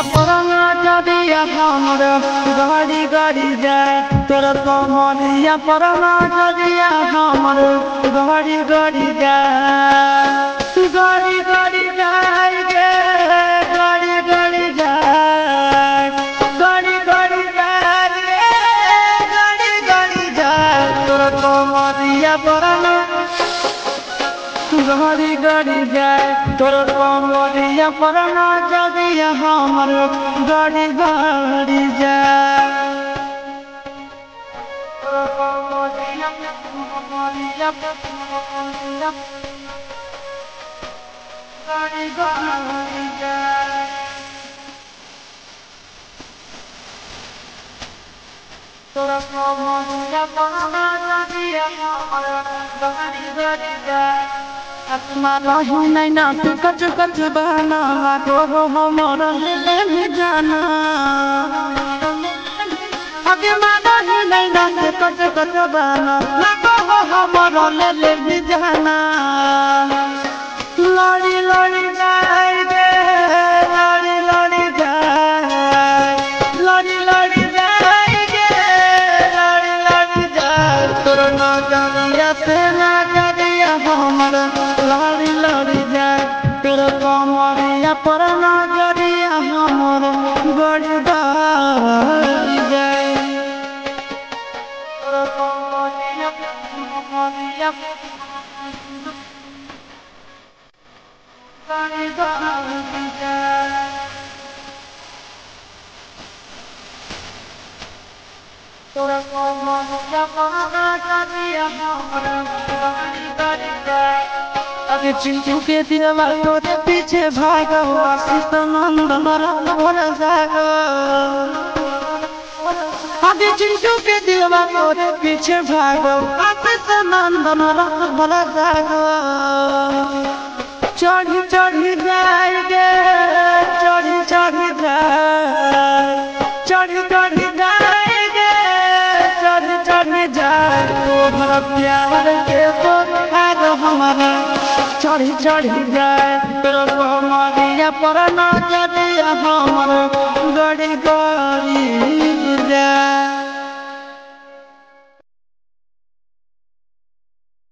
पुराना जदिया हमर गाड़ी गाड़ी जाए तोर कमरिया पुराना जदिया हमर गाड़ी गाड़ी जाए गाड़ी गाड़ी जाए गे गाड़ी गाड़ी जाए गाड़ी गाड़ी जाए गे गाड़ी गाड़ी जाए तोर कमरिया पुराना गाड़ी गाड़ी जाए तोर कमरिया पुराना जदिया हमर गाड़ी गाड़ी जाए तोर कमरिया गाड़ी गाड़ी जाए तोर कमरिया पुराना जदिया हमर गाड़ी गाड़ी जाए आत्मा नहीं ना कच कच बना तोरो हमर ले जाना आगे मानो नहीं ना कच कच बना लगो हमर ले जाना लड़ी लड़ी जाए गे लड़ी लड़ी जाए लड़ी लड़ी जाए गे लड़ी लड़ी जाए तोर ना जानिया से ना जानिया हमर लड़ी लड़ी जाए तोर कमरिया पुराना जदिया हमर गाड़ी गाड़ी जाए तोर कमरिया गाड़ी गाड़ी जाए तोर कमरिया पुराना जदिया हमर गाड़ी गाड़ी जाए अरे चिंटू के दिलवा तोरे पीछे भागो आशीष नंदन भोला जागो अरे चिंटू के दिलवा तोरे पीछे भागो आशीष नंदन भोला जागो चढ़ी चढ़ी जाए गे चढ़ी चढ़ी जाए चढ़ी चढ़ी जाए गे चढ़ी चढ़ी जाए तोहरा प्यार के तो हमारा चढ़ी चढ़ी जाए तोर कमरिया पुराना जदिया हमर गाड़ी